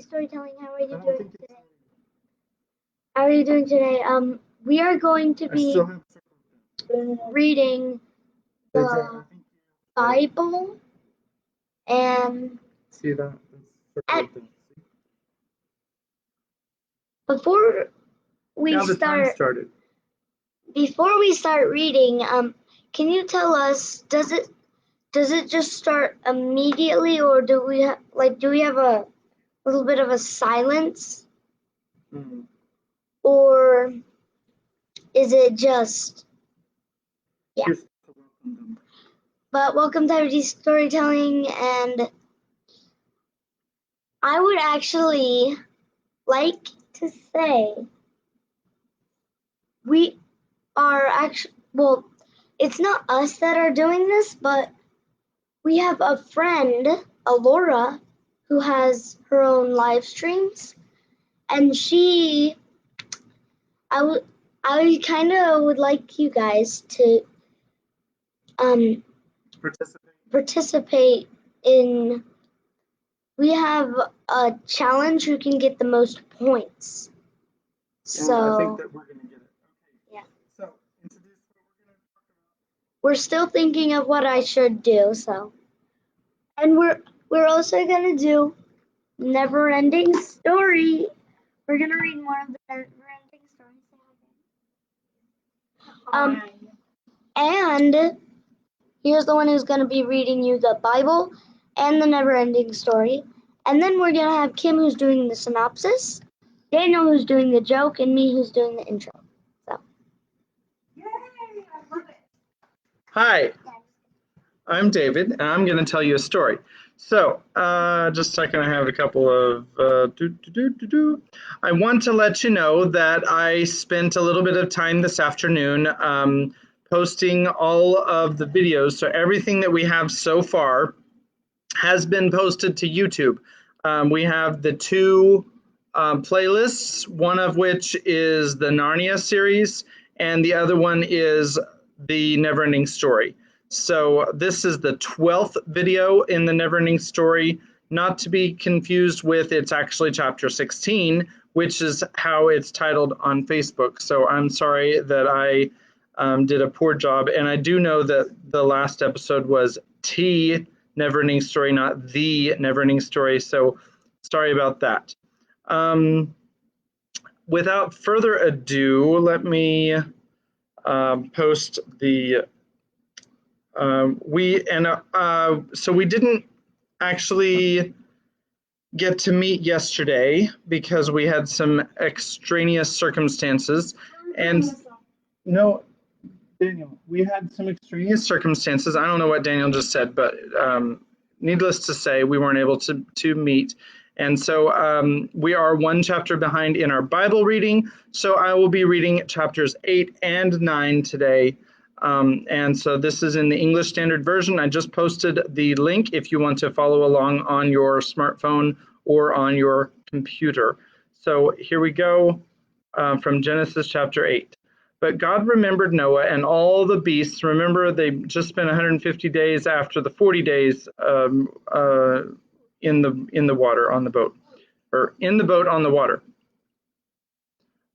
Storytelling. How are you doing today? How are you doing today? We are going to be reading the Bible and see that? And before we now the time started. Before we start reading, can you tell us, does it just start immediately, or do we have a little bit of a silence, or is it just But welcome to Neverending Storytelling, and I would actually like to say we are well, it's not us that are doing this, but we have a friend, Alora, who has her own live streams, and I kind of would like you guys to participate in. We have a challenge who can get the most points. So I think that we're going to get it. Okay. Yeah. So introduce what we're going to talk about. We're still thinking of what I should do. And we're also going to do Neverending Story. We're going to read more of the Neverending Story. And here's the one who's going to be reading you the Bible and the Neverending Story. And then we're going to have Kim, who's doing the synopsis, Daniel, who's doing the joke, and me, who's doing the intro. So. Yay! I love it. Hi, I'm David, and I'm going to tell you a story. So, just a second, I have a couple of I want to let you know that I spent a little bit of time this afternoon posting all of the videos. So everything that we have so far has been posted to YouTube. We have the two playlists, one of which is the Narnia series, and the other one is the Neverending Story. So this is the 12th video in the Neverending Story, not to be confused with it's actually chapter 16, which is how it's titled on Facebook. So I'm sorry that I did a poor job, and I do know that the last episode was T Neverending Story, not the Neverending Story, so sorry about that. Without further ado, let me post the so we didn't actually get to meet yesterday because we had some extraneous circumstances. And no, Daniel, we had some extraneous circumstances. I don't know what Daniel just said, but needless to say, we weren't able to meet. And so we are one chapter behind in our Bible reading. So I will be reading chapters 8 and 9 today. And so this is in the English Standard Version. I just posted the link if you want to follow along on your smartphone or on your computer. So here we go from Genesis chapter 8. But God remembered Noah and all the beasts. Remember, they just spent 150 days after the 40 days in the water on the boat, or in the boat on the water.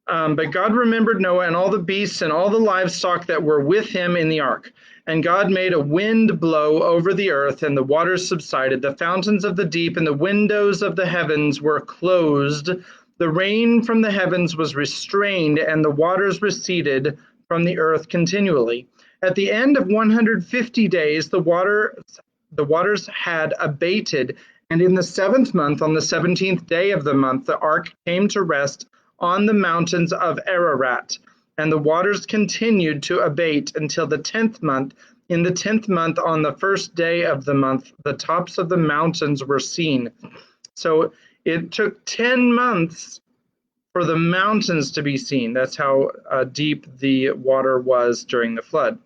But God remembered Noah and all the beasts and all the livestock that were with him in the ark. And God made a wind blow over the earth, and the waters subsided. The fountains of the deep and the windows of the heavens were closed. The rain from the heavens was restrained, and the waters receded from the earth continually. At the end of 150 days, the waters had abated, and in the 7th month, on the 17th day of the month, the ark came to rest on the mountains of Ararat, and the waters continued to abate until the 10th month. In the 10th month, on the 1st day of the month, the tops of the mountains were seen. So it took 10 months for the mountains to be seen. That's how deep the water was during the flood.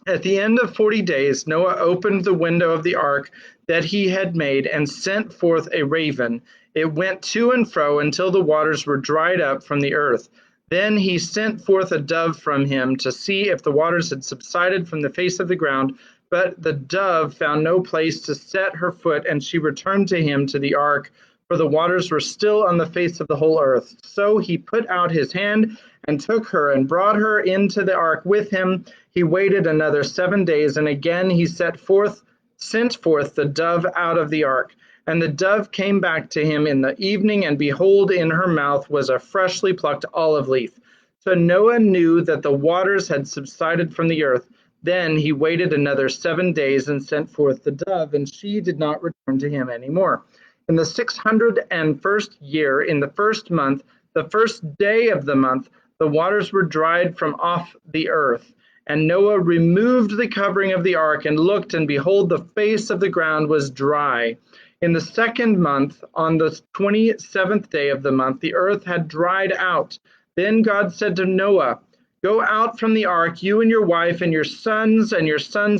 At the end of 40 days, Noah opened the window of the ark that he had made and sent forth a raven. It went to and fro until the waters were dried up from the earth. Then he sent forth a dove from him to see if the waters had subsided from the face of the ground. But the dove found no place to set her foot, and she returned to him to the ark for the waters were still on the face of the whole earth. So he put out his hand and took her and brought her into the ark with him. He waited another 7 days, and again he sent forth the dove out of the ark. And the dove came back to him in the evening, and behold, in her mouth was a freshly plucked olive leaf. So Noah knew that the waters had subsided from the earth. Then he waited another 7 days and sent forth the dove, and she did not return to him any more. In the 601st year, in the first month, the first day of the month, the waters were dried from off the earth. And Noah removed the covering of the ark and looked, and behold, the face of the ground was dry. In the second month, on the 27th day of the month, the earth had dried out. Then God said to Noah, "Go out from the ark, you and your wife and your sons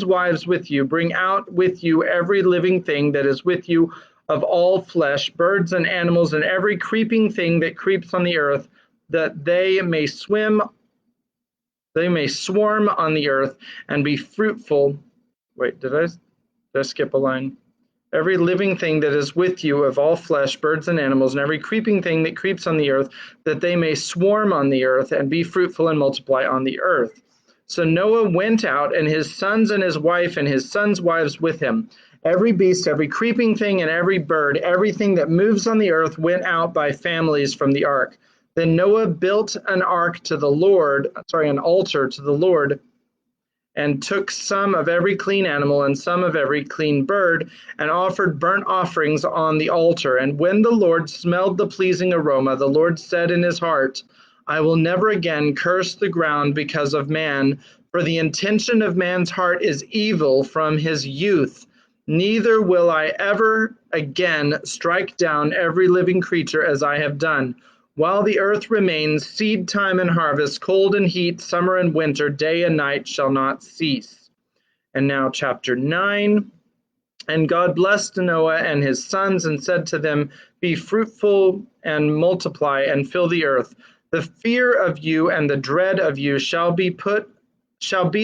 wives with you. Bring out with you every living thing that is with you of all flesh, birds and animals, and every creeping thing that creeps on the earth, that they may swarm on the earth and be fruitful." Wait, did I skip a line? Every living thing that is with you of all flesh, birds and animals, and every creeping thing that creeps on the earth, that they may swarm on the earth and be fruitful and multiply on the earth. So Noah went out, and his sons and his wife and his sons' wives with him. Every beast, every creeping thing, and every bird, everything that moves on the earth went out by families from the ark. Then Noah built an altar to the Lord, and took some of every clean animal and some of every clean bird, and offered burnt offerings on the altar. And when the Lord smelled the pleasing aroma, the Lord said in his heart, "I will never again curse the ground because of man, for the intention of man's heart is evil from his youth. Neither will I ever again strike down every living creature as I have done. While the earth remains, seed time and harvest, cold and heat, summer and winter, day and night shall not cease." And now chapter 9. And God blessed Noah and his sons and said to them, "Be fruitful and multiply and fill the earth. The fear of you and the dread of you shall be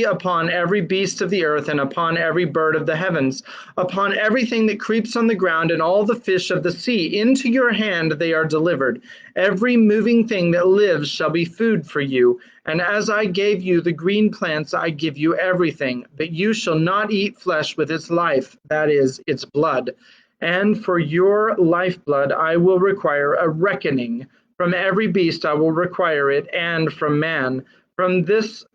upon every beast of the earth and upon every bird of the heavens, upon everything that creeps on the ground and all the fish of the sea. Into your hand they are delivered. Every moving thing that lives shall be food for you. And as I gave you the green plants, I give you everything. But you shall not eat flesh with its life, that is, its blood. And for your lifeblood I will require a reckoning. From every beast I will require it, and from man. From his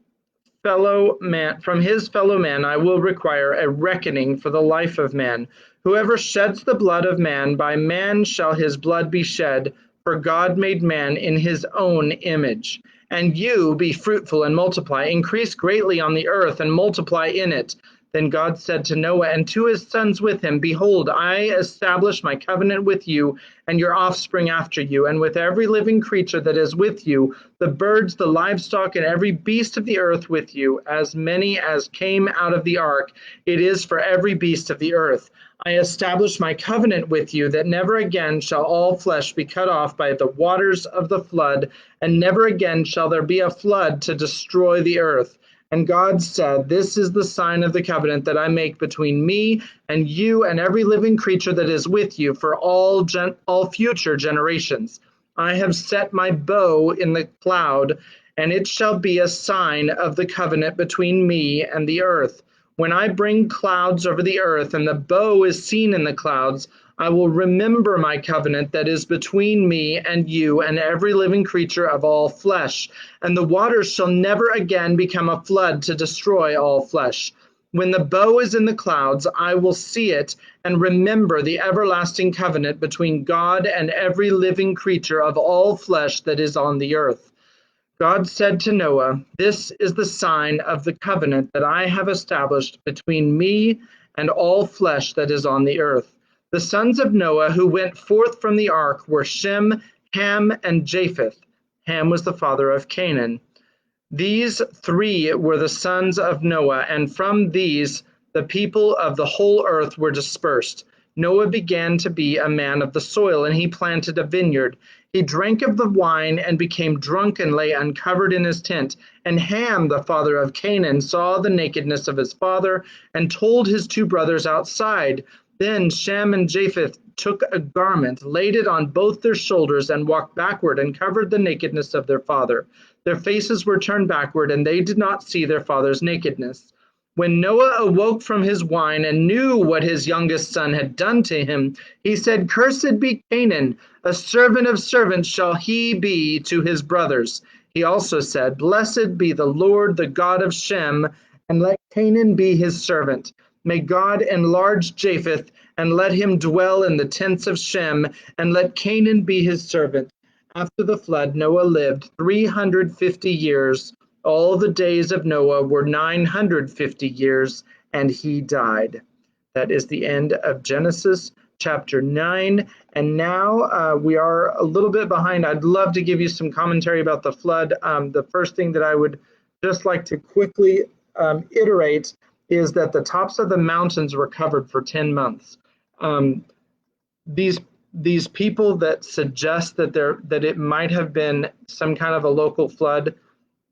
fellow man I will require a reckoning for the life of man. Whoever sheds the blood of man, by man shall his blood be shed, for God made man in his own image. And you be fruitful and multiply, increase greatly on the earth and multiply in it. Then God said to Noah and to his sons with him, "Behold, I establish my covenant with you and your offspring after you, and with every living creature that is with you, the birds, the livestock, and every beast of the earth with you, as many as came out of the ark. It is for every beast of the earth. I establish my covenant with you, that never again shall all flesh be cut off by the waters of the flood, and never again shall there be a flood to destroy the earth." And God said, "This is the sign of the covenant that I make between me and you and every living creature that is with you for all future generations. I have set my bow in the cloud, and it shall be a sign of the covenant between me and the earth. When I bring clouds over the earth, and the bow is seen in the clouds, I will remember my covenant that is between me and you and every living creature of all flesh. And the waters shall never again become a flood to destroy all flesh. When the bow is in the clouds, I will see it and remember the everlasting covenant between God and every living creature of all flesh that is on the earth." God said to Noah, "This is the sign of the covenant that I have established between me and all flesh that is on the earth." The sons of Noah who went forth from the ark were Shem, Ham, and Japheth. Ham was the father of Canaan. These three were the sons of Noah, and from these the people of the whole earth were dispersed. Noah began to be a man of the soil, and he planted a vineyard. He drank of the wine and became drunk and lay uncovered in his tent. And Ham, the father of Canaan, saw the nakedness of his father and told his two brothers outside. Then Shem and Japheth took a garment, laid it on both their shoulders, and walked backward and covered the nakedness of their father. Their faces were turned backward, and they did not see their father's nakedness. When Noah awoke from his wine and knew what his youngest son had done to him, he said, "Cursed be Canaan, a servant of servants shall he be to his brothers." He also said, "Blessed be the Lord, the God of Shem, and let Canaan be his servant. May God enlarge Japheth, and let him dwell in the tents of Shem, and let Canaan be his servant." After the flood, Noah lived 350 years. All the days of Noah were 950 years, and he died. That is the end of Genesis chapter 9. And now we are a little bit behind. I'd love to give you some commentary about the flood. The first thing that I would just like to quickly iterate is that the tops of the mountains were covered for 10 months. Um, these people that suggest that it might have been some kind of a local flood,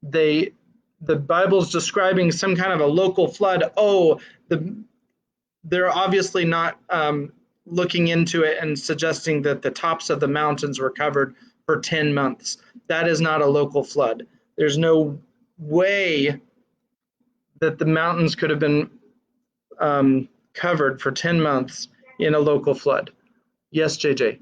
the Bible's describing some kind of a local flood. They're obviously not looking into it and suggesting that the tops of the mountains were covered for 10 months. That is not a local flood. There's no way that the mountains could have been covered for 10 months in a local flood. Yes, JJ.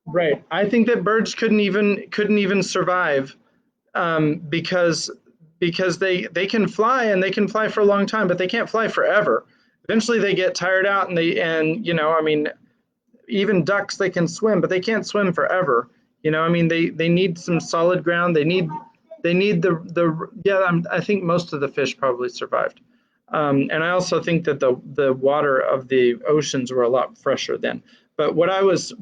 Right. I think that birds couldn't even survive because they can fly, and they can fly for a long time, but they can't fly forever. Eventually, they get tired out, and I mean, even ducks, they can swim, but they can't swim forever. I mean, they need some solid ground. They need the yeah. I think most of the fish probably survived. And I also think that the water of the oceans were a lot fresher then. But what I was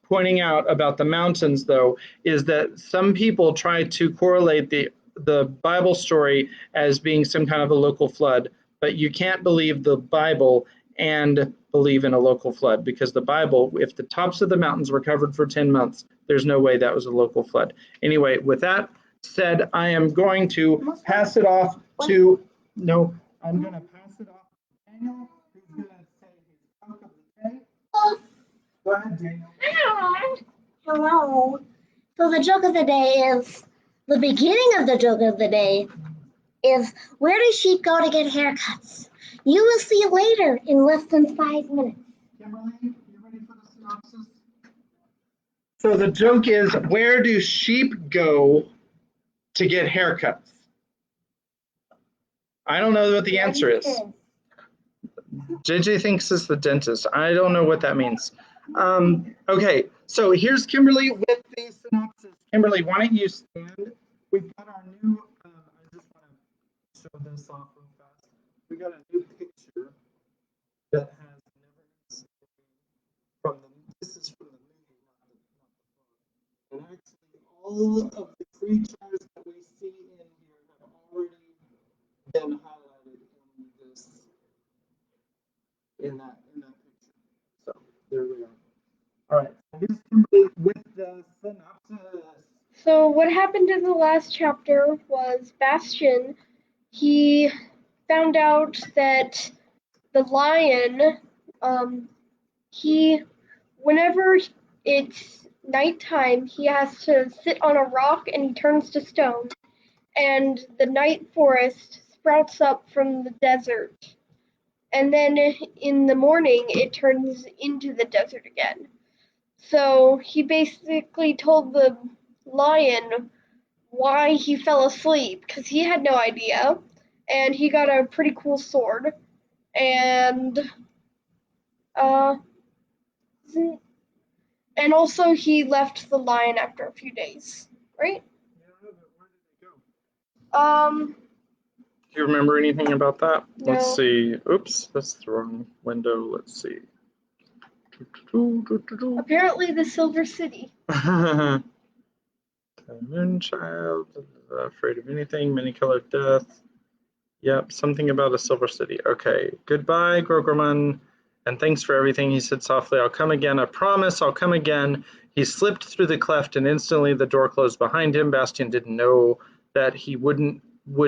pointing out about the mountains, though, is that some people try to correlate the Bible story as being some kind of a local flood, but you can't believe the Bible and believe in a local flood, because the Bible, if the tops of the mountains were covered for 10 months, there's no way that was a local flood. Anyway, with that said, I am going to pass it off to, no, I'm going to pass it off to Daniel, who's going to say his joke of the day. Go ahead, Daniel. Hello. So the joke of the day is, the beginning of the joke of the day is, where do sheep go to get haircuts? You will see later in less than 5 minutes. Kimberly, you ready for the synopsis? So the joke is, where do sheep go to get haircuts? I don't know what the answer is. JJ thinks it's the dentist. I don't know what that means. Okay, so here's Kimberly with the synopsis. Kimberly, why don't you stand? We've got our new, I just want to show this off real fast. We got a new picture that has Neverending Story this is from the movie, not the book. And actually, all of the creatures that we see in here have already been highlighted in that picture. So there we are. All right, so here's Kimberly with the synopsis. So what happened in the last chapter was Bastion, he found out that the lion, whenever it's nighttime, he has to sit on a rock and he turns to stone. And the night forest sprouts up from the desert. And then in the morning, it turns into the desert again. So he basically told the lion why he fell asleep, because he had no idea. And he got a pretty cool sword. And and also he left the lion after a few days, right? Yeah, but where did they go? Do Do you remember anything about that? No. Let's see. Oops, that's the wrong window. Let's see. Apparently the Silver City. The Moonchild, afraid of anything, many-colored death. Yep, something about a silver city. Okay, goodbye, Grogerman, and thanks for everything. He said softly, I'll come again, I promise, I'll come again. He slipped through the cleft, and instantly the door closed behind him. Bastian didn't know that he would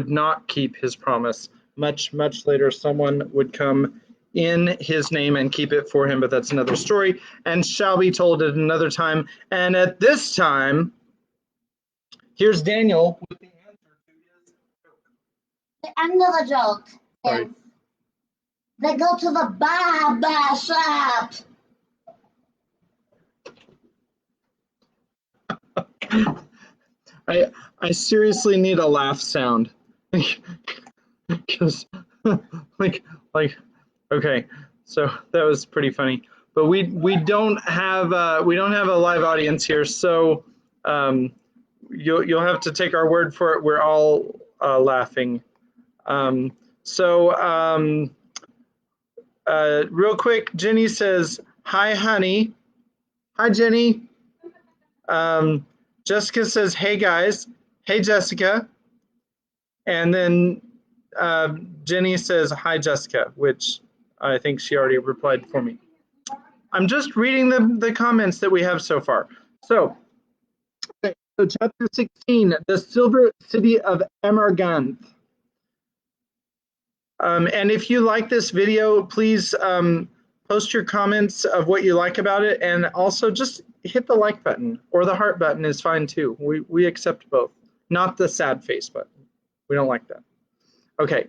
not keep his promise. Much later, someone would come in his name and keep it for him, but that's another story, and shall be told at another time. And at this time, here's Daniel with the answer to his The end of the joke Sorry. is they go to the barber shop. I seriously need a laugh sound because like okay, so that was pretty funny, but we don't have a live audience here, so you'll have to take our word for it. We're all laughing. Um, so real quick, Jenny says hi, honey. Hi, Jenny. Jessica says, hey guys. Hey, Jessica. And then Jenny says, hi, Jessica, which I think she already replied for me. I'm just reading the comments that we have so far. So chapter 16, the Silver City of Amarganth. And if you like this video, please post your comments of what you like about it, and also just hit the like button, or the heart button is fine too. We accept both, not the sad face button. We don't like that. Okay,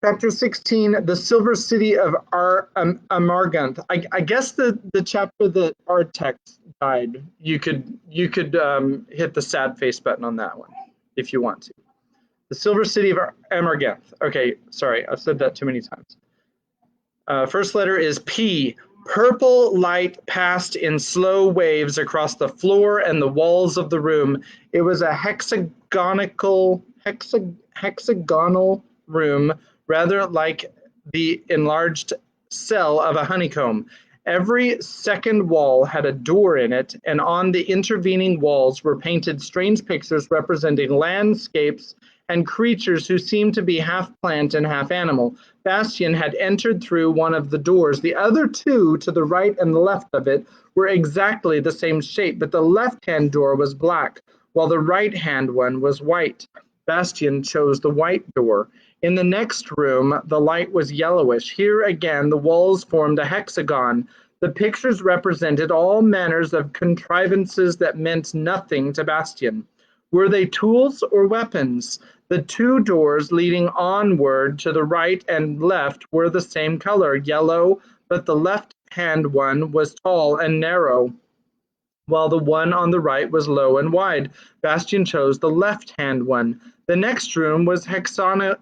chapter 16, the Silver City of Amarganth. I guess the chapter that our text died, you could hit the sad face button on that one if you want to. The Silver City of Amarganth. Okay, sorry, I've said that too many times. First letter is P. Purple light passed in slow waves across the floor and the walls of the room. It was a hexagonal room, rather like the enlarged cell of a honeycomb. Every second wall had a door in it, and on the intervening walls were painted strange pictures representing landscapes and creatures who seemed to be half plant and half animal. Bastian had entered through one of the doors. The other two, to the right and the left of it, were exactly the same shape, but the left-hand door was black, while the right-hand one was white. Bastian chose the white door. In the next room, the light was yellowish. Here again, the walls formed a hexagon. The pictures represented all manners of contrivances that meant nothing to Bastian. Were they tools or weapons? The two doors leading onward to the right and left were the same color, yellow, but the left-hand one was tall and narrow, while the one on the right was low and wide. Bastian chose the left-hand one. The next room was hexagonal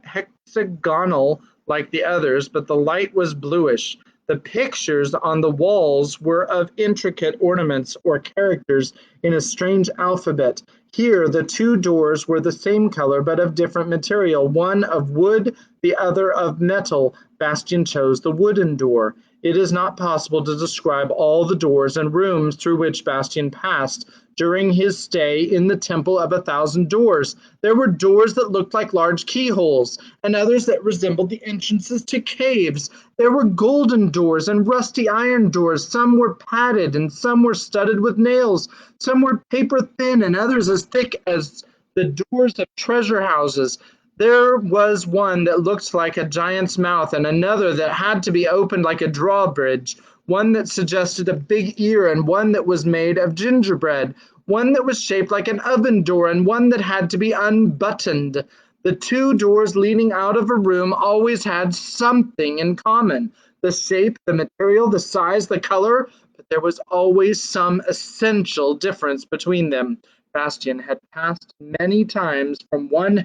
like the others, but the light was bluish. The pictures on the walls were of intricate ornaments or characters in a strange alphabet. Here, the two doors were the same color but of different material, one of wood, the other of metal. Bastian chose the wooden door. It is not possible to describe all the doors and rooms through which Bastian passed during his stay in the Temple of 1,000 Doors. There were doors that looked like large keyholes, and others that resembled the entrances to caves. There were golden doors and rusty iron doors. Some were padded, and some were studded with nails. Some were paper thin, and others as thick as the doors of treasure houses. There was one that looked like a giant's mouth, and another that had to be opened like a drawbridge, one that suggested a big ear, and one that was made of gingerbread, one that was shaped like an oven door, and one that had to be unbuttoned. The two doors leading out of a room always had something in common: the shape, the material, the size, the color, but there was always some essential difference between them. Bastian had passed many times from one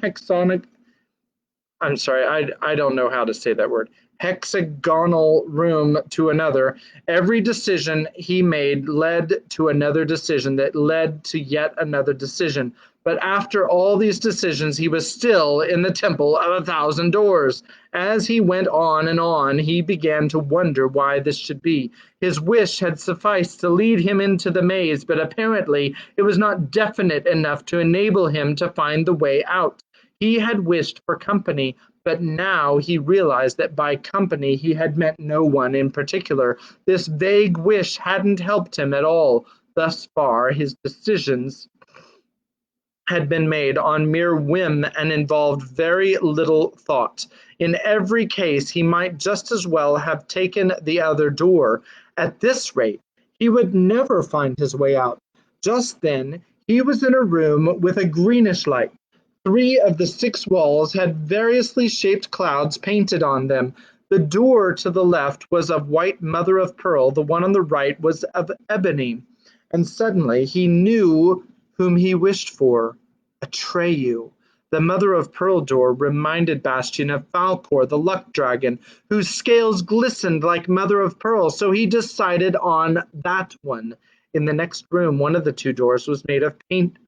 I don't know how to say that word, hexagonal room to another. Every decision he made led to another decision that led to yet another decision. But after all these decisions, he was still in the Temple of 1,000 Doors. As he went on and on, he began to wonder why this should be. His wish had sufficed to lead him into the maze, but apparently it was not definite enough to enable him to find the way out. He had wished for company, but now he realized that by company he had meant no one in particular. This vague wish hadn't helped him at all. Thus far, his decisions had been made on mere whim and involved very little thought. In every case, he might just as well have taken the other door. At this rate, he would never find his way out. Just then, he was in a room with a greenish light. 3 of the 6 walls had variously shaped clouds painted on them. The door to the left was of white mother of pearl, the one on the right was of ebony. And suddenly he knew whom he wished for, Atreyu. The mother of pearl door reminded Bastian of Falkor, the luck dragon, whose scales glistened like mother of pearl, so he decided on that one. In the next room, one of the 2 doors was made of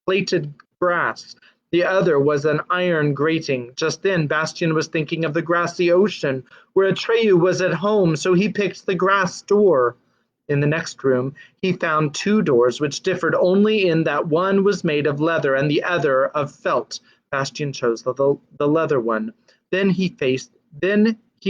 plated brass. The other was an iron grating. Just then, Bastian was thinking of the grassy ocean, where Atreyu was at home, so he picked the grass door. In the next room, he found 2 doors, which differed only in that one was made of leather and the other of felt. Bastian chose the leather one. Then he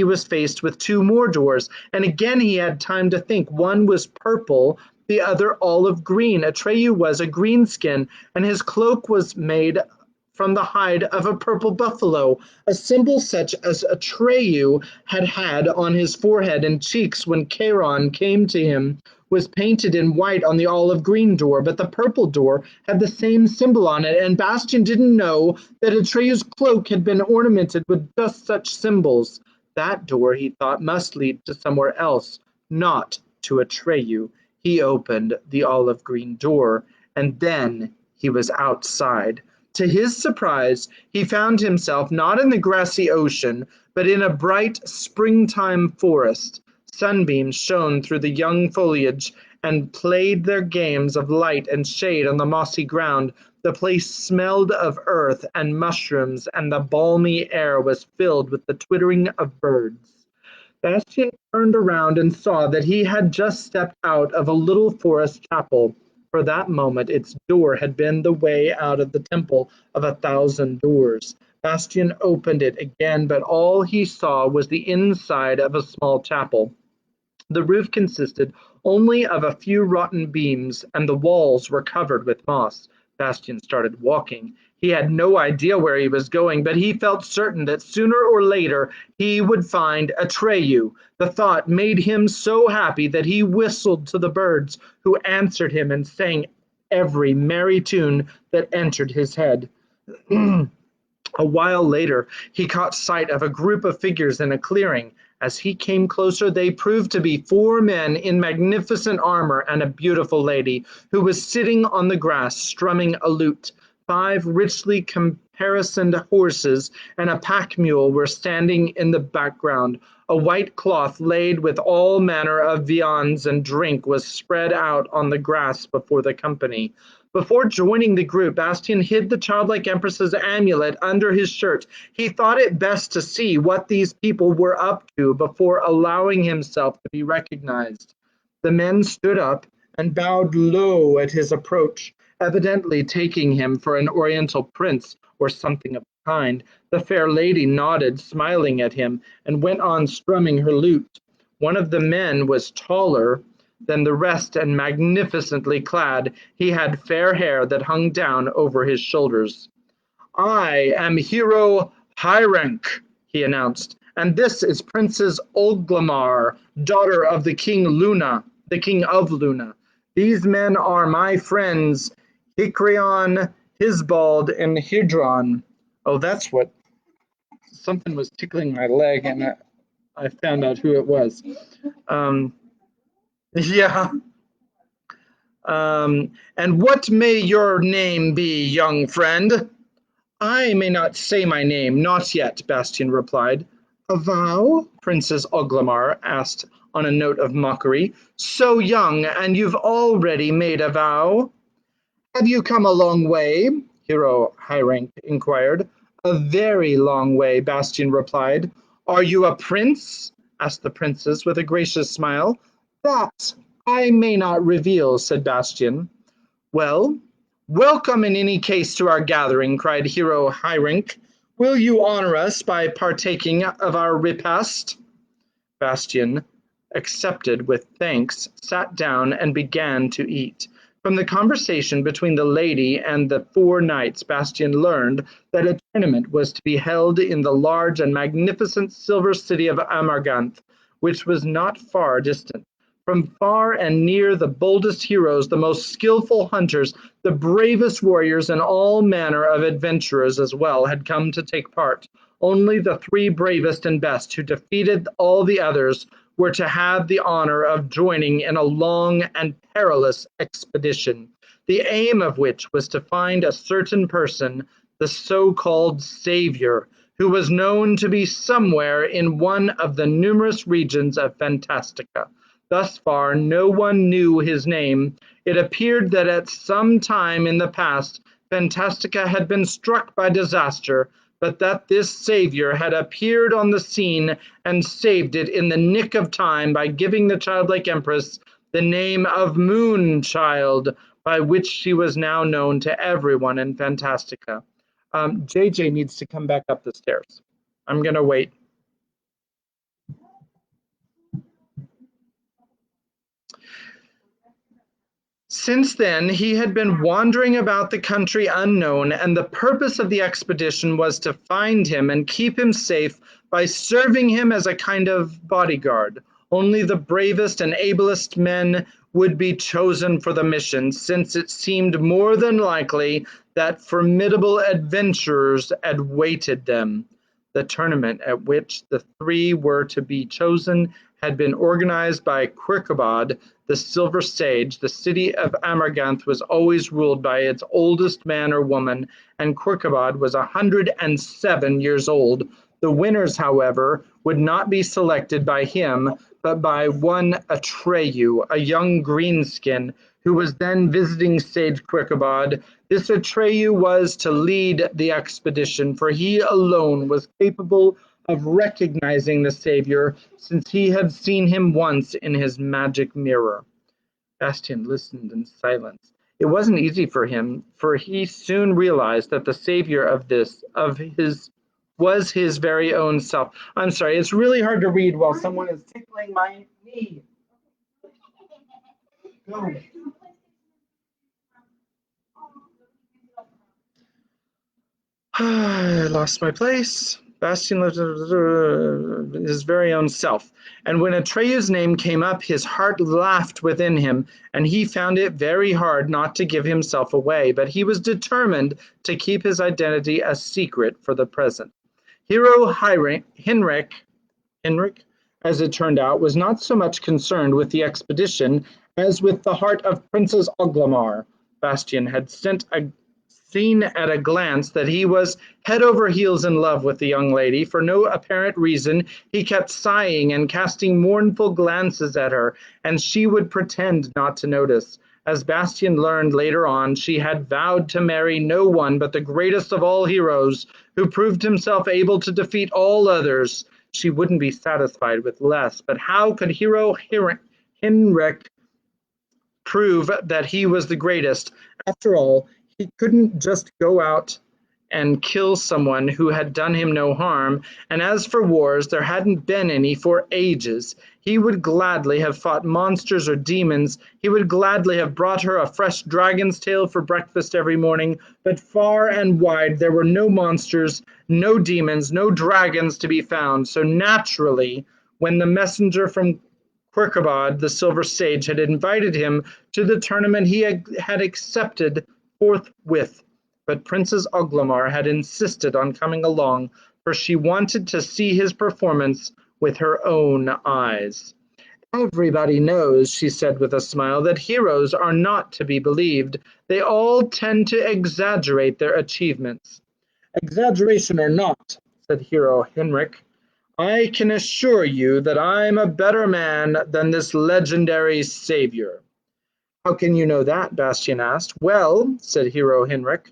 was faced with 2 more doors, and again he had time to think. One was purple, the other olive green. Atreyu was a greenskin, and his cloak was made from the hide of a purple buffalo, a symbol such as Atreyu had had on his forehead and cheeks when Charon came to him, was painted in white on the olive green door, but the purple door had the same symbol on it, and Bastian didn't know that Atreyu's cloak had been ornamented with just such symbols. That door, he thought, must lead to somewhere else, not to Atreyu. He opened the olive green door, and then he was outside. To his surprise, he found himself not in the grassy ocean, but in a bright springtime forest. Sunbeams shone through the young foliage and played their games of light and shade on the mossy ground. The place smelled of earth and mushrooms, and the balmy air was filled with the twittering of birds. Bastian turned around and saw that he had just stepped out of a little forest chapel. For that moment its door had been the way out of the temple of 1,000 doors. Bastian opened it again, but all he saw was the inside of a small chapel. The roof consisted only of a few rotten beams, and the walls were covered with moss. Bastian started walking. He had no idea where he was going, but he felt certain that sooner or later he would find Atreyu. The thought made him so happy that he whistled to the birds, who answered him and sang every merry tune that entered his head. A while later, he caught sight of a group of figures in a clearing. As he came closer, they proved to be 4 men in magnificent armor and a beautiful lady, who was sitting on the grass strumming a lute. 5 richly caparisoned horses and a pack mule were standing in the background. A white cloth laid with all manner of viands and drink was spread out on the grass before the company. Before joining the group, Bastian hid the childlike empress's amulet under his shirt. He thought it best to see what these people were up to before allowing himself to be recognized. The men stood up and bowed low at his approach, evidently taking him for an oriental prince or something of the kind. The fair lady nodded, smiling at him, and went on strumming her lute. One of the men was taller than the rest and magnificently clad. He had fair hair that hung down over his shoulders. "I am Hero High-rank," he announced, "and this is Princess Olglamar, daughter of the king of Luna. These men are my friends, Hicraon, Hisbald, and Hydron." Oh, that's what. Something was tickling my leg, and I found out who it was. Yeah. And what may your name be, young friend? I may not say my name, not yet, Bastian replied. A vow? Princess Oglamar asked on a note of mockery. So young, and you've already made a vow? Have you come a long way? Hero High-rank inquired. A very long way, Bastian replied. Are you a prince? Asked the princess with a gracious smile. That I may not reveal, said Bastian. Well, welcome in any case to our gathering, cried Hero High-rank. Will you honor us by partaking of our repast? Bastian accepted with thanks, sat down, and began to eat. From the conversation between the lady and the four knights, Bastian learned that a tournament was to be held in the large and magnificent silver city of Amarganth, which was not far distant. From far and near, the boldest heroes, the most skillful hunters, the bravest warriors, and all manner of adventurers as well had come to take part. Only the three bravest and best, who defeated all the others, were to have the honor of joining in a long and perilous expedition, the aim of which was to find a certain person, the so-called Savior, who was known to be somewhere in one of the numerous regions of Fantastica. Thus far, no one knew his name. It appeared that at some time in the past, Fantastica had been struck by disaster, but that this savior had appeared on the scene and saved it in the nick of time by giving the childlike empress the name of Moonchild, by which she was now known to everyone in Fantastica. JJ needs to come back up the stairs. I'm going to wait. Since then, he had been wandering about the country unknown, and the purpose of the expedition was to find him and keep him safe by serving him as a kind of bodyguard. Only the bravest and ablest men would be chosen for the mission, since it seemed more than likely that formidable adventurers awaited them. The tournament at which the three were to be chosen had been organized by Quirkabad, the Silver Sage. The city of Amarganth was always ruled by its oldest man or woman, and Quirkabad was 107 years old. The winners, however, would not be selected by him, but by one Atreyu, a young greenskin, who was then visiting Sage Quirkabad. This Atreyu was to lead the expedition, for he alone was capable of recognizing the Savior, since he had seen him once in his magic mirror. Bastian listened in silence. It wasn't easy for him, for he soon realized that the Savior was his very own self. I'm sorry, it's really hard to read while someone is tickling my knee. Go. I lost my place. Bastian lived his very own self. And when Atreyu's name came up, his heart laughed within him, and he found it very hard not to give himself away, but he was determined to keep his identity a secret for the present. Hero Henrik, as it turned out, was not so much concerned with the expedition as with the heart of Princess Oglamar. Bastian had seen at a glance that he was head over heels in love with the young lady. For no apparent reason, he kept sighing and casting mournful glances at her, and she would pretend not to notice. As Bastian learned later on, she had vowed to marry no one but the greatest of all heroes, who proved himself able to defeat all others. She wouldn't be satisfied with less, but how could hero Henrik prove that he was the greatest? After all, he couldn't just go out and kill someone who had done him no harm, and as for wars, there hadn't been any for ages. He would gladly have fought monsters or demons. He would gladly have brought her a fresh dragon's tail for breakfast every morning, but far and wide there were no monsters, no demons, no dragons to be found. So naturally, when the messenger from Quirkabad, the Silver Sage, had invited him to the tournament, he had accepted forthwith. But Princess Oglamar had insisted on coming along, for she wanted to see his performance with her own eyes. Everybody knows, she said with a smile, that heroes are not to be believed. They all tend to exaggerate their achievements. Exaggeration or not, said hero Henrik, I can assure you that I'm a better man than this legendary savior. How can you know that? Bastian asked. Well, said hero Henrik,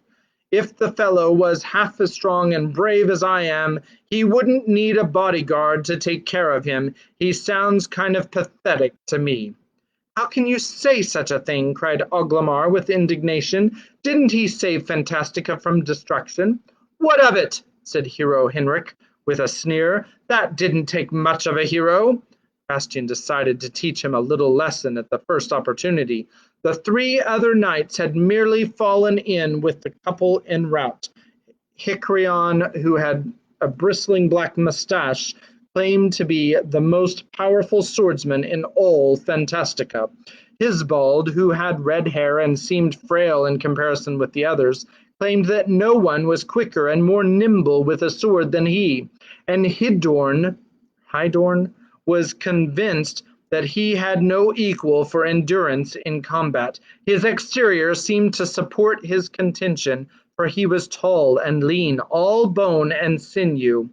if the fellow was half as strong and brave as I am, he wouldn't need a bodyguard to take care of him. He sounds kind of pathetic to me. How can you say such a thing? Cried Oglamar with indignation. Didn't he save Fantastica from destruction? What of it? said Hero Henrik with a sneer. That didn't take much of a hero. Bastian decided to teach him a little lesson at the first opportunity. The three other knights had merely fallen in with the couple en route. Hicorion, who had a bristling black mustache, claimed to be the most powerful swordsman in all Fantastica. Hisbald, who had red hair and seemed frail in comparison with the others, claimed that no one was quicker and more nimble with a sword than he, and Hydorn was convinced that he had no equal for endurance in combat. His exterior seemed to support his contention, for he was tall and lean, all bone and sinew.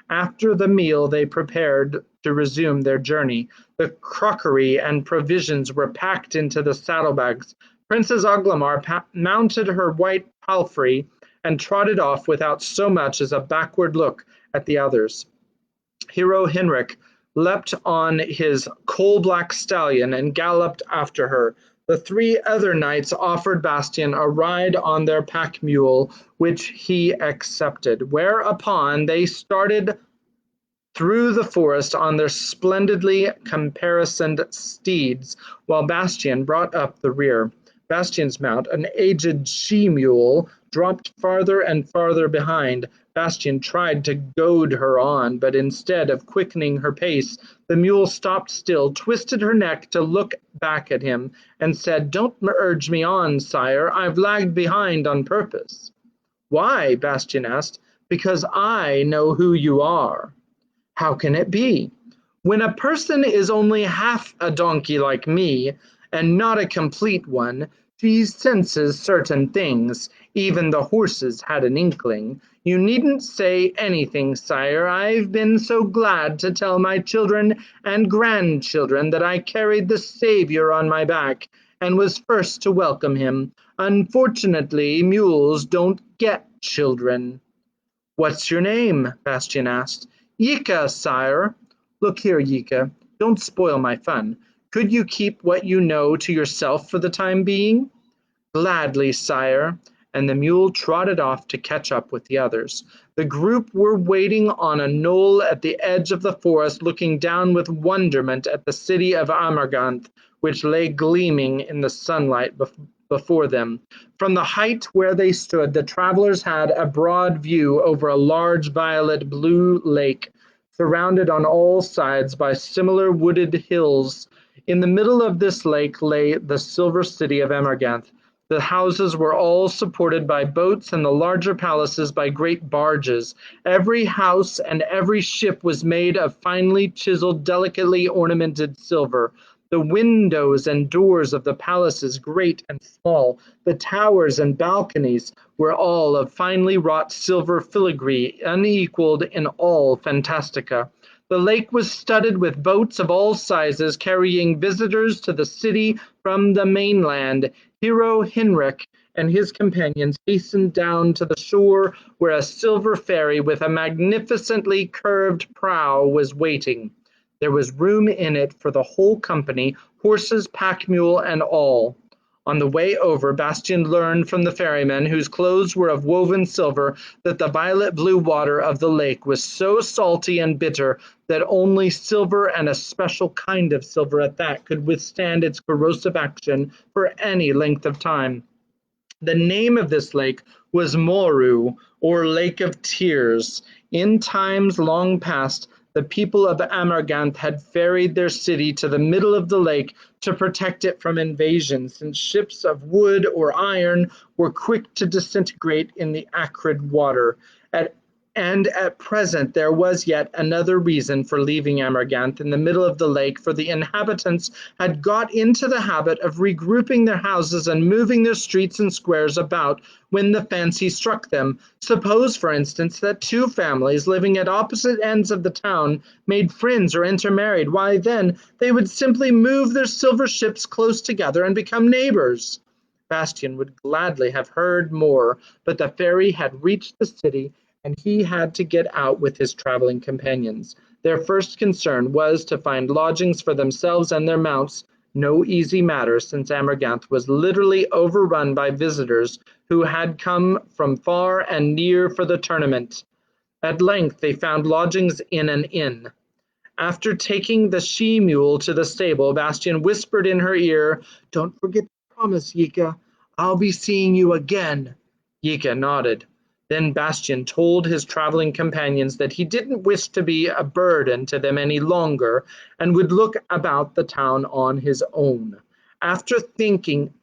After the meal they prepared to resume their journey. The crockery and provisions were packed into the saddlebags. Princess Oglamar mounted her white palfrey and trotted off without so much as a backward look at the others. Hero Henrik leapt on his coal-black stallion and galloped after her. The three other knights offered Bastian a ride on their pack mule, which he accepted, whereupon they started through the forest on their splendidly caparisoned steeds, while Bastian brought up the rear. Bastian's mount, an aged she-mule, dropped farther and farther behind. Bastian tried to goad her on, but instead of quickening her pace, the mule stopped still, twisted her neck to look back at him, and said, "Don't urge me on, sire. I've lagged behind on purpose." "Why?" Bastian asked. "Because I know who you are." "How can it be?" "When a person is only half a donkey like me, and not a complete one, she senses certain things. Even the horses had an inkling. You needn't say anything, sire. I've been so glad to tell my children and grandchildren that I carried the Savior on my back, and was first to welcome him. Unfortunately, mules don't get children." "What's your name?" Bastian asked. "Yika, sire." "Look here, Yika, don't spoil my fun. Could you keep what you know to yourself for the time being?" "Gladly, sire," and the mule trotted off to catch up with the others. The group were waiting on a knoll at the edge of the forest, looking down with wonderment at the city of Amarganth, which lay gleaming in the sunlight before them. From the height where they stood, the travelers had a broad view over a large violet-blue lake, surrounded on all sides by similar wooded hills. In the middle of this lake lay the silver city of Amarganth. The houses were all supported by boats, and the larger palaces by great barges. Every house and every ship was made of finely chiseled, delicately ornamented silver. The windows and doors of the palaces, great and small, the towers and balconies, were all of finely wrought silver filigree, unequaled in all Fantastica. The lake was studded with boats of all sizes, carrying visitors to the city from the mainland. Hero Henrik and his companions hastened down to the shore, where a silver ferry with a magnificently curved prow was waiting. There was room in it for the whole company, horses, pack mule, and all. On the way over, Bastian learned from the ferryman, whose clothes were of woven silver, that the violet-blue water of the lake was so salty and bitter that only silver, and a special kind of silver at that, could withstand its corrosive action for any length of time. The name of this lake was Moru, or Lake of Tears. In times long past, the people of Amarganth had ferried their city to the middle of the lake to protect it from invasion, since ships of wood or iron were quick to disintegrate in the acrid water. At present there was yet another reason for leaving Amarganth in the middle of the lake, for the inhabitants had got into the habit of regrouping their houses and moving their streets and squares about when the fancy struck them. Suppose, for instance, that two families living at opposite ends of the town made friends or intermarried. Why, then they would simply move their silver ships close together and become neighbors. Bastian would gladly have heard more, but the ferry had reached the city, and he had to get out with his traveling companions. Their first concern was to find lodgings for themselves and their mounts, no easy matter, since Amarganth was literally overrun by visitors who had come from far and near for the tournament. At length they found lodgings in an inn. After taking the she-mule to the stable, Bastian whispered in her ear, "Don't forget to promise, Yika. I'll be seeing you again." Yika nodded. Then Bastian told his traveling companions that he didn't wish to be a burden to them any longer and would look about the town on his own. After thanking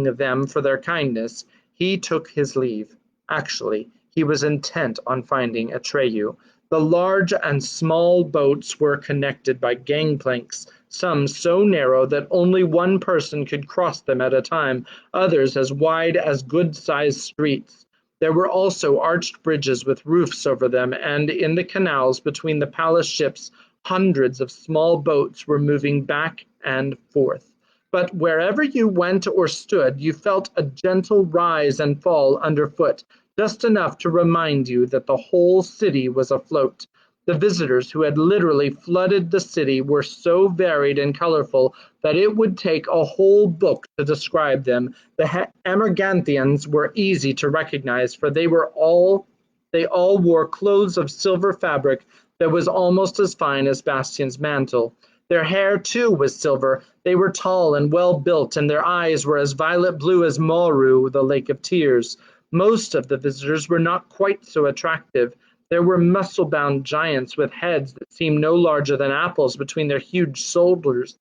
them for their kindness, he took his leave. Actually, he was intent on finding Atreyu. The large and small boats were connected by gangplanks, some so narrow that only one person could cross them at a time, others as wide as good-sized streets. There were also arched bridges with roofs over them, and in the canals between the palace ships, hundreds of small boats were moving back and forth. But wherever you went or stood, you felt a gentle rise and fall underfoot, just enough to remind you that the whole city was afloat. The visitors who had literally flooded the city were so varied and colorful that it would take a whole book to describe them. The Amarganthians were easy to recognize, for they all wore clothes of silver fabric that was almost as fine as Bastian's mantle. Their hair, too, was silver. They were tall and well built, and their eyes were as violet blue as Mauru, the Lake of Tears. Most of the visitors were not quite so attractive. There were muscle-bound giants with heads that seemed no larger than apples between their huge shoulders.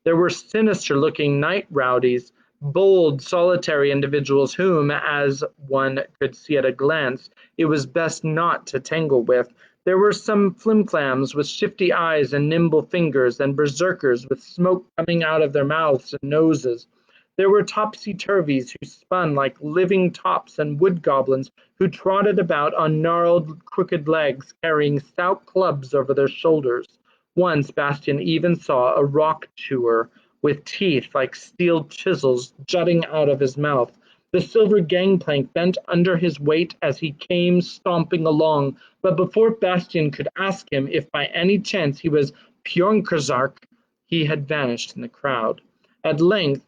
There were sinister-looking night rowdies, bold, solitary individuals whom, as one could see at a glance, it was best not to tangle with. There were some flimflams with shifty eyes and nimble fingers, and berserkers with smoke coming out of their mouths and noses. There were topsy-turvies who spun like living tops, and wood goblins who trotted about on gnarled, crooked legs, carrying stout clubs over their shoulders. Once Bastian even saw a rock-chewer with teeth like steel chisels jutting out of his mouth. The silver gangplank bent under his weight as he came stomping along, but before Bastian could ask him if by any chance he was Pjornkrzark, he had vanished in the crowd. At length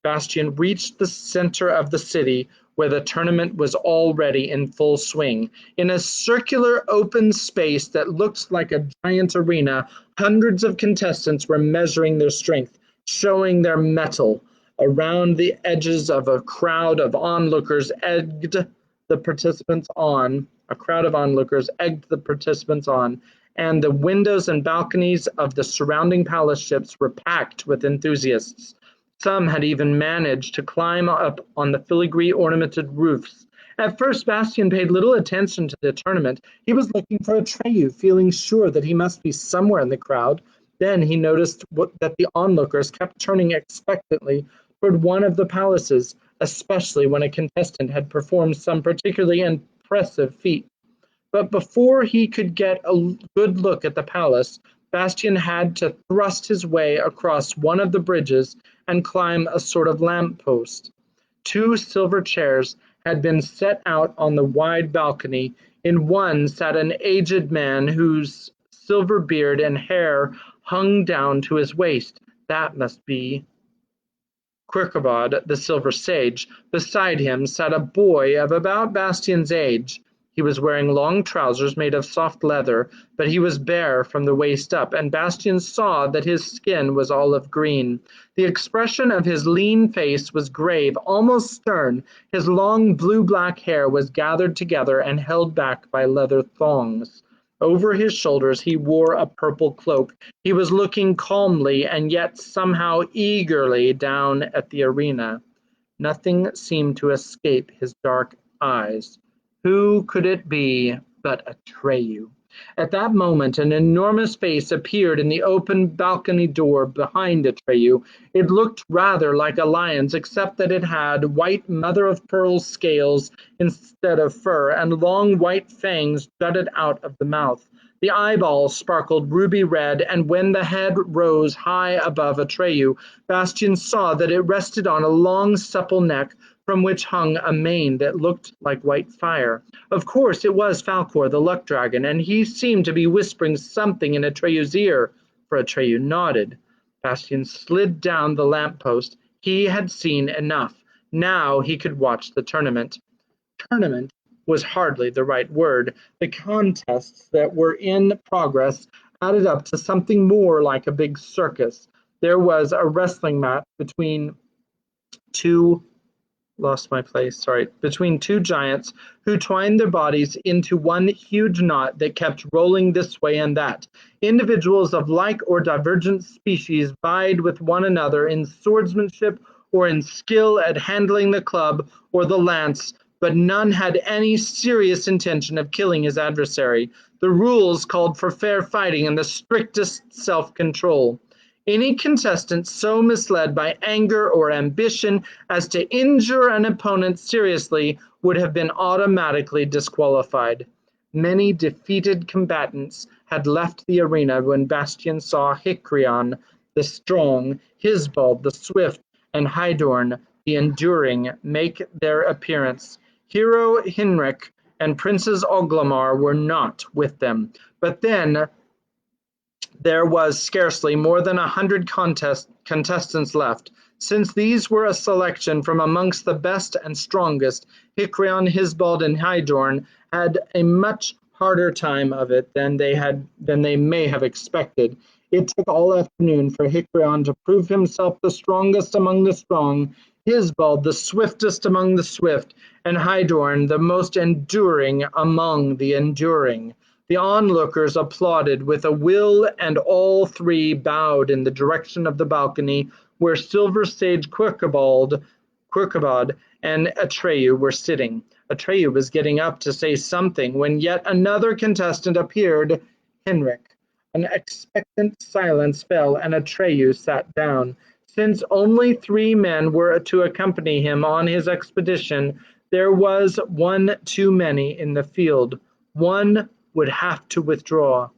Bastian reached the center of the city, where the tournament was already in full swing. In a circular open space that looked like a giant arena, hundreds of contestants were measuring their strength, showing their mettle. Around the edges of a crowd of onlookers egged the participants on, and the windows and balconies of the surrounding palace ships were packed with enthusiasts. Some had even managed to climb up on the filigree ornamented roofs. At first Bastian paid little attention to the tournament. He was looking for Atreyu, feeling sure that he must be somewhere in the crowd. Then he noticed that the onlookers kept turning expectantly toward one of the palaces, especially when a contestant had performed some particularly impressive feat. But before he could get a good look at the palace, Bastian had to thrust his way across one of the bridges and climb a sort of lamp post. Two silver chairs had been set out on the wide balcony. In one sat an aged man whose silver beard and hair hung down to his waist. That must be Quirkabad, the Silver Sage. Beside him sat a boy of about Bastian's age. He was wearing long trousers made of soft leather, but he was bare from the waist up, and Bastian saw that his skin was olive green. The expression of his lean face was grave, almost stern. His long blue-black hair was gathered together and held back by leather thongs. Over his shoulders he wore a purple cloak. He was looking calmly and yet somehow eagerly down at the arena. Nothing seemed to escape his dark eyes. Who could it be but Atreyu? At that moment an enormous face appeared in the open balcony door behind Atreyu. It looked rather like a lion's, except that it had white mother-of-pearl scales instead of fur, and long white fangs jutted out of the mouth. The eyeballs sparkled ruby red, and when the head rose high above Atreyu, Bastian saw that it rested on a long supple neck from which hung a mane that looked like white fire. Of course it was Falkor, the luck dragon, and he seemed to be whispering something in Atreyu's ear, for Atreyu nodded. Bastian slid down the lamp-post. He had seen enough. Now he could watch the tournament. Tournament? was hardly the right word. The contests that were in progress added up to something more like a big circus. There was a wrestling match two between two giants who twined their bodies into one huge knot that kept rolling this way and that. Individuals of like or divergent species vied with one another in swordsmanship or in skill at handling the club or the lance, but none had any serious intention of killing his adversary. The rules called for fair fighting and the strictest self-control. Any contestant so misled by anger or ambition as to injure an opponent seriously would have been automatically disqualified. Many defeated combatants had left the arena when Bastian saw Hicreon the strong, Hisbald the swift, and Hydorn the enduring make their appearance. Hero Hinrich and Princess Oglamar were not with them, but then there was scarcely more than 100 contestants left. Since these were a selection from amongst the best and strongest, Hicreon, Hisbald, and Hydorn had a much harder time of it than they may have expected. It took all afternoon for Hicreon to prove himself the strongest among the strong, Hisbald the swiftest among the swift, and Hydorn the most enduring among the enduring. The onlookers applauded with a will, and all three bowed in the direction of the balcony where Silver Sage Quirkabad and Atreyu were sitting. Atreyu was getting up to say something when yet another contestant appeared, Henrik. An expectant silence fell, and Atreyu sat down. Since only 3 men were to accompany him on his expedition, there was one too many in the field. One would have to withdraw.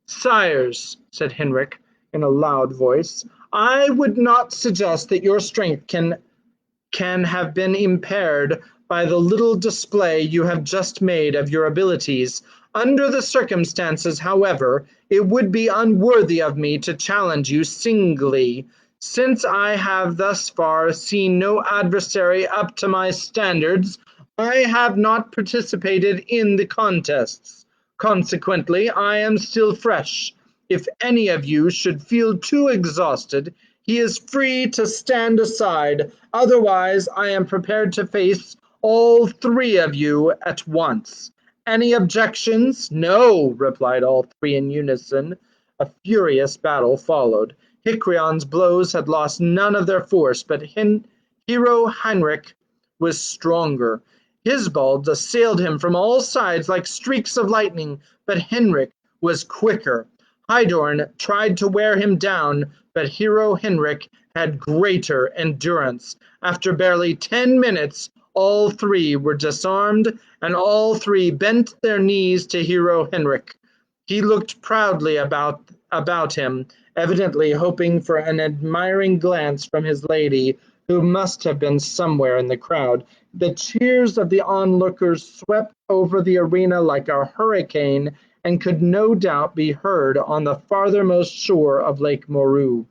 Sires, said Henrik in a loud voice, I would not suggest that your strength can have been impaired by the little display you have just made of your abilities. Under the circumstances, however, it would be unworthy of me to challenge you singly, since I have thus far seen no adversary up to my standards. I have not participated in the contests. Consequently, I am still fresh. If any of you should feel too exhausted, he is free to stand aside. Otherwise, I am prepared to face all 3 of you at once. Any objections? No, replied all 3 in unison. A furious battle followed. Hicreon's blows had lost none of their force, but Hero Heinrich was stronger. Hisbald assailed him from all sides like streaks of lightning, but Henrik was quicker. Hydorn tried to wear him down, but Hero Henrik had greater endurance. After barely 10 minutes, all 3 were disarmed, and all 3 bent their knees to Hero Henrik. He looked proudly about him, evidently hoping for an admiring glance from his lady, who must have been somewhere in the crowd. The cheers of the onlookers swept over the arena like a hurricane and could no doubt be heard on the farthermost shore of Lake Moru.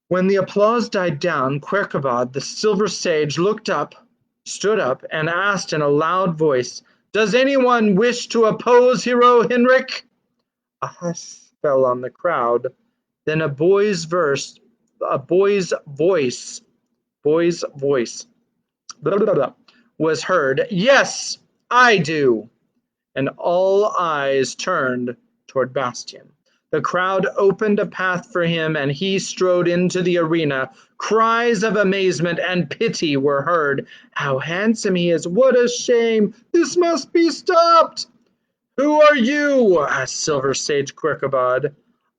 When the applause died down, Quercabad, the Silver Sage, stood up, and asked in a loud voice, Does anyone wish to oppose Hero Henrik? A hush fell on the crowd. Then a boy's voice, blah, blah, blah, was heard. Yes, I do. And all eyes turned toward Bastian. The crowd opened a path for him, and he strode into the arena. Cries of amazement and pity were heard. How handsome he is! What a shame! This must be stopped! Who are you? asked Silver Sage Quirkabad.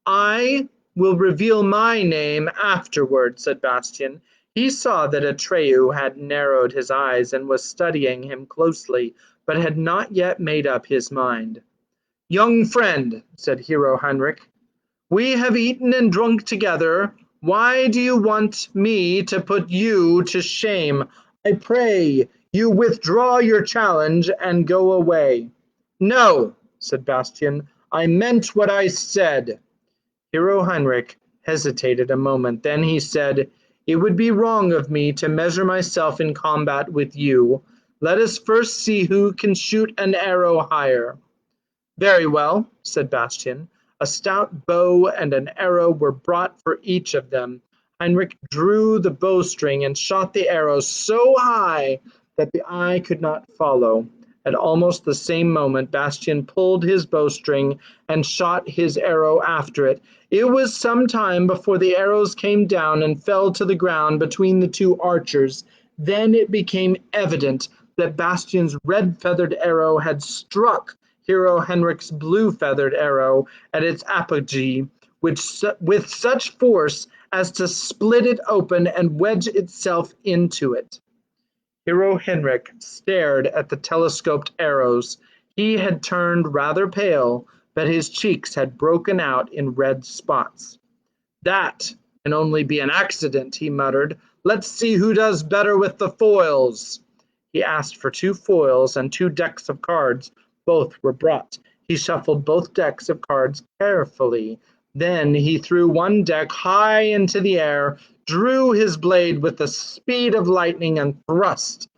I will reveal my name afterward, said Bastian. He saw that Atreyu had narrowed his eyes and was studying him closely, but had not yet made up his mind. Young friend, said Hero Heinrich, we have eaten and drunk together. Why do you want me to put you to shame? I pray you withdraw your challenge and go away. No, said Bastian, I meant what I said. Hero Heinrich hesitated a moment. Then he said, It would be wrong of me to measure myself in combat with you. Let us first see who can shoot an arrow higher." "Very well," said Bastian. A stout bow and an arrow were brought for each of them. Heinrich drew the bowstring and shot the arrow so high that the eye could not follow. At almost the same moment Bastian pulled his bowstring and shot his arrow after it. It was some time before the arrows came down and fell to the ground between the two archers. Then it became evident that Bastian's red-feathered arrow had struck Hero Henrik's blue-feathered arrow at its apogee, with such force as to split it open and wedge itself into it. Hero Henrik stared at the telescoped arrows. He had turned rather pale, but his cheeks had broken out in red spots. "That can only be an accident," he muttered. "Let's see who does better with the foils." He asked for 2 foils and 2 decks of cards. Both were brought. He shuffled both decks of cards carefully. Then he threw one deck high into the air, drew his blade with the speed of lightning, and thrust.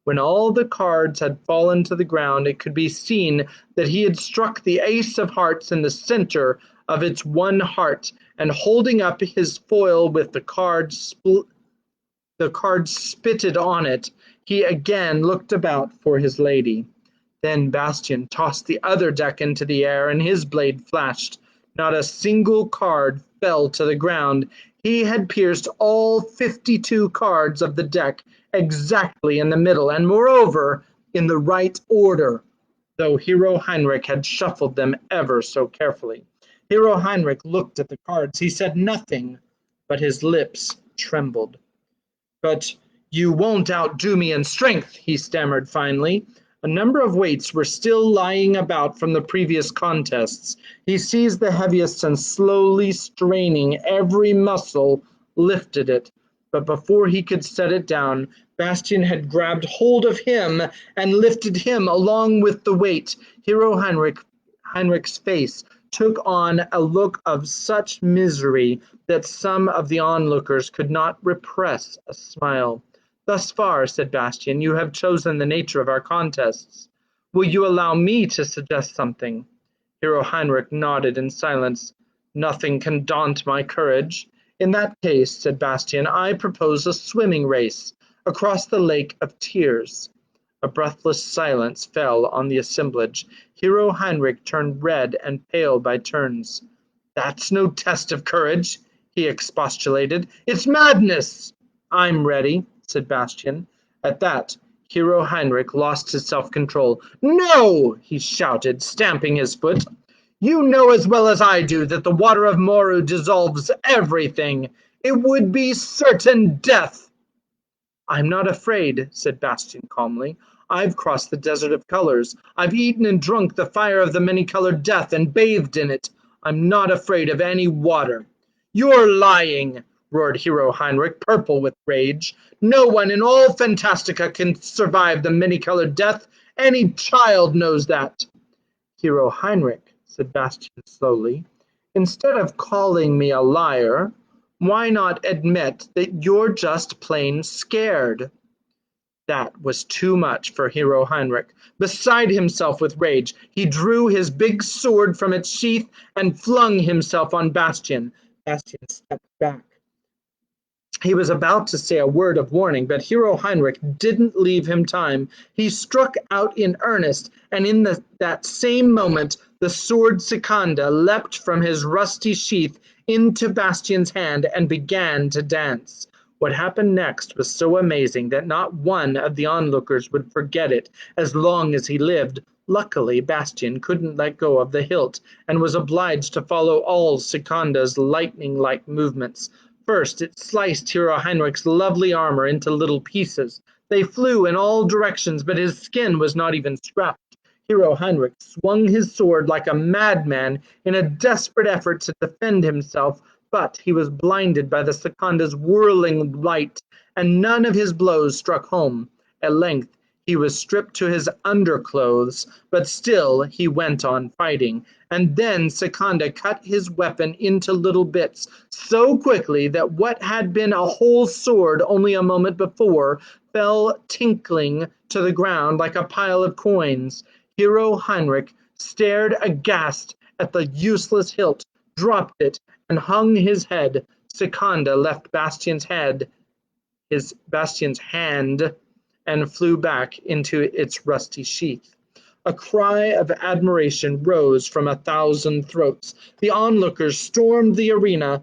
When all the cards had fallen to the ground, it could be seen that he had struck the ace of hearts in the center of its one heart, and holding up his foil with the card spitted on it, he again looked about for his lady. Then Bastian tossed the other deck into the air, and his blade flashed. Not a single card fell to the ground. He had pierced all 52 cards of the deck exactly in the middle, and moreover, in the right order, though Hero Heinrich had shuffled them ever so carefully. Hero Heinrich looked at the cards. He said nothing, but his lips trembled. "But you won't outdo me in strength," he stammered finally. A number of weights were still lying about from the previous contests. He seized the heaviest and slowly straining every muscle, lifted it. But before he could set it down, Bastian had grabbed hold of him and lifted him along with the weight. Hero Heinrich's face took on a look of such misery that some of the onlookers could not repress a smile. "Thus far," said Bastian, "you have chosen the nature of our contests. Will you allow me to suggest something?" Hero Heinrich nodded in silence. "Nothing can daunt my courage." "In that case," said Bastian, "I propose a swimming race across the Lake of Tears." A breathless silence fell on the assemblage. Hero Heinrich turned red and pale by turns. "That's no test of courage," he expostulated. "It's madness." "I'm ready," said Bastian. At that, Hero Heinrich lost his self-control. "No!" he shouted, stamping his foot. "You know as well as I do that the water of Moru dissolves everything. It would be certain death." "I'm not afraid," said Bastian calmly. "I've crossed the desert of colors. I've eaten and drunk the fire of the many-colored death and bathed in it. I'm not afraid of any water." "You're lying!" roared Hero Heinrich, purple with rage. "No one in all Fantastica can survive the many-colored death. Any child knows that." "Hero Heinrich," said Bastian slowly, "instead of calling me a liar, why not admit that you're just plain scared?" That was too much for Hero Heinrich. Beside himself with rage, he drew his big sword from its sheath and flung himself on Bastian. Bastian stepped back. He was about to say a word of warning, but Hero Heinrich didn't leave him time. He struck out in earnest, and in that same moment the sword Secanda leapt from his rusty sheath into Bastian's hand and began to dance. What happened next was so amazing that not one of the onlookers would forget it as long as he lived. Luckily, Bastian couldn't let go of the hilt and was obliged to follow all Secanda's lightning-like movements. First, it sliced Hero Heinrich's lovely armor into little pieces. They flew in all directions, but his skin was not even scratched. Hero Heinrich swung his sword like a madman in a desperate effort to defend himself, but he was blinded by the Secanda's whirling light, and none of his blows struck home. At length, he was stripped to his underclothes, but still he went on fighting. And then Secunda cut his weapon into little bits so quickly that what had been a whole sword only a moment before fell tinkling to the ground like a pile of coins. Hero Heinrich stared aghast at the useless hilt, dropped it, and hung his head. Secunda left Bastian's hand, and flew back into its rusty sheath. A cry of admiration rose from 1,000 throats. The onlookers stormed the arena,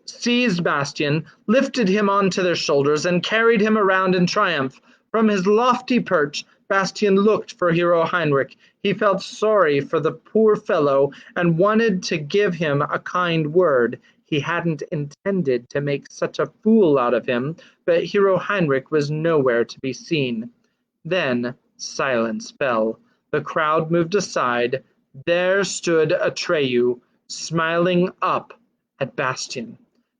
seized Bastian, lifted him onto their shoulders, and carried him around in triumph. From his lofty perch, Bastian looked for Hero Heinrich. He felt sorry for the poor fellow and wanted to give him a kind word. He hadn't intended to make such a fool out of him, but Hero Heinrich was nowhere to be seen. Then silence fell. The crowd moved aside. There stood Atreyu, smiling up at Bastian.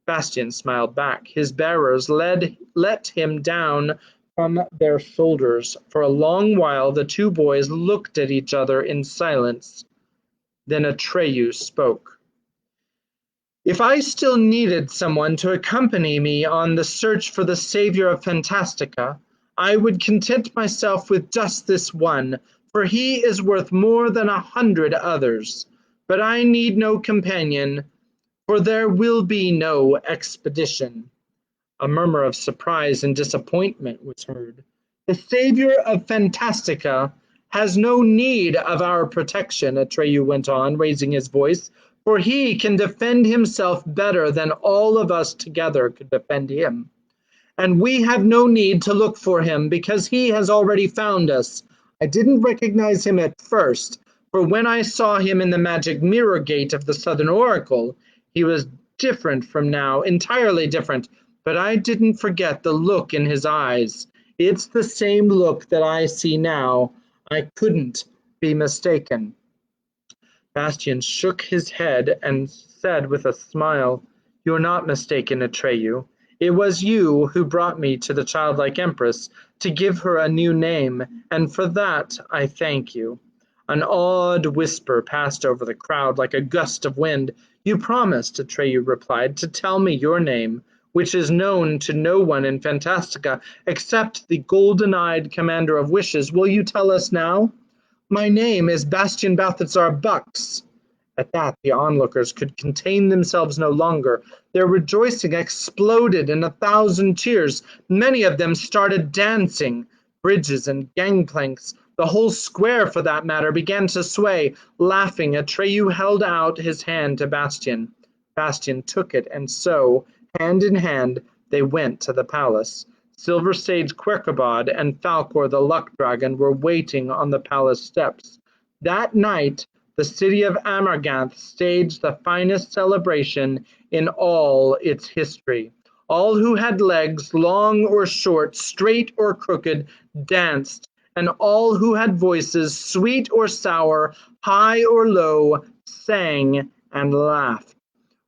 Bastian smiled back. His bearers let him down from their shoulders. For a long while the two boys looked at each other in silence. Then Atreyu spoke. If I still needed someone to accompany me on the search for the savior of Fantastica, I would content myself with just this one, for he is worth more than 100 others. But I need no companion, for there will be no expedition. A murmur of surprise and disappointment was heard. The savior of Fantastica has no need of our protection, Atreyu went on, raising his voice, for he can defend himself better than all of us together could defend him. And we have no need to look for him because he has already found us. I didn't recognize him at first, for when I saw him in the magic mirror gate of the Southern Oracle, he was different from now, entirely different, but I didn't forget the look in his eyes. It's the same look that I see now. I couldn't be mistaken. Bastian shook his head and said with a smile, "You're not mistaken, Atreyu. It was you who brought me to the childlike Empress to give her a new name, and for that I thank you." An awed whisper passed over the crowd like a gust of wind. "You promised," Atreyu replied, "to tell me your name, which is known to no one in Fantastica except the golden-eyed Commander of Wishes. Will you tell us now?" "My name is Bastian Balthazar Bux." At that the onlookers could contain themselves no longer. Their rejoicing exploded in 1,000 cheers. Many of them started dancing. Bridges and gangplanks, the whole square for that matter, began to sway. Laughing, Atreyu held out his hand to Bastian. Bastian took it, and so, hand in hand, they went to the palace. Silver Sage Quercabod and Falcor the Luck Dragon were waiting on the palace steps. That night, the city of Amarganth staged the finest celebration in all its history. All who had legs, long or short, straight or crooked, danced, and all who had voices, sweet or sour, high or low, sang and laughed.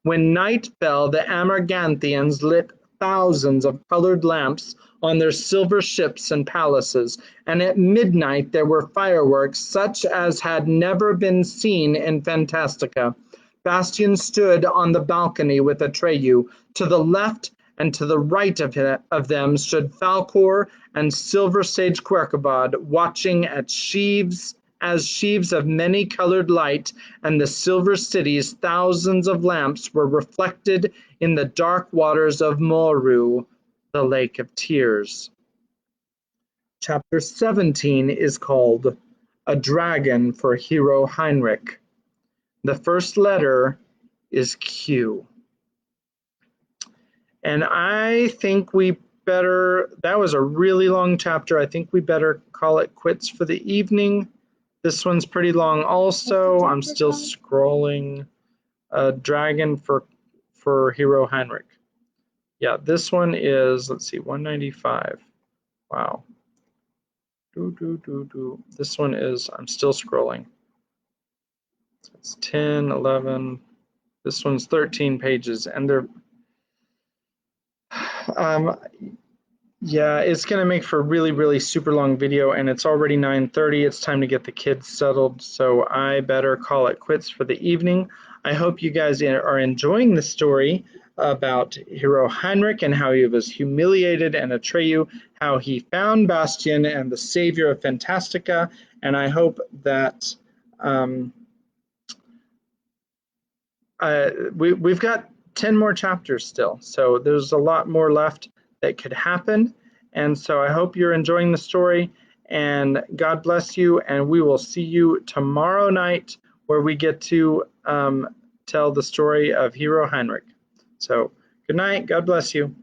When night fell, the Amarganthians lit thousands of colored lamps on their silver ships and palaces, and at midnight there were fireworks such as had never been seen in Fantastica. Bastian stood on the balcony with Atreyu. To the left and to the right of them stood Falcor and Silver Sage Quercabod, watching at sheaves of many-colored light, and the silver city's thousands of lamps were reflected in the dark waters of Moru, the Lake of Tears. Chapter 17 is called A Dragon for Hero Heinrich. The first letter is Q. And I think that was a really long chapter. I think we better call it quits for the evening. This one's pretty long also. I'm still scrolling. A Dragon for Hero Heinrich. Yeah, this one is, let's see, 195. Wow. This one is, I'm still scrolling. It's 10, 11. This one's 13 pages, and they're, Yeah, it's going to make for a really, really super long video, and it's already 9:30. It's time to get the kids settled, so I better call it quits for the evening. I hope you guys are enjoying the story about hero Heinrich and how he was humiliated, and Atreyu, how he found Bastian and the savior of Fantastica, and I hope that um, we've got 10 more chapters still, so there's a lot more left that could happen. And so I hope you're enjoying the story, and God bless you. And we will see you tomorrow night where we get to tell the story of Hero Heinrich. So good night. God bless you.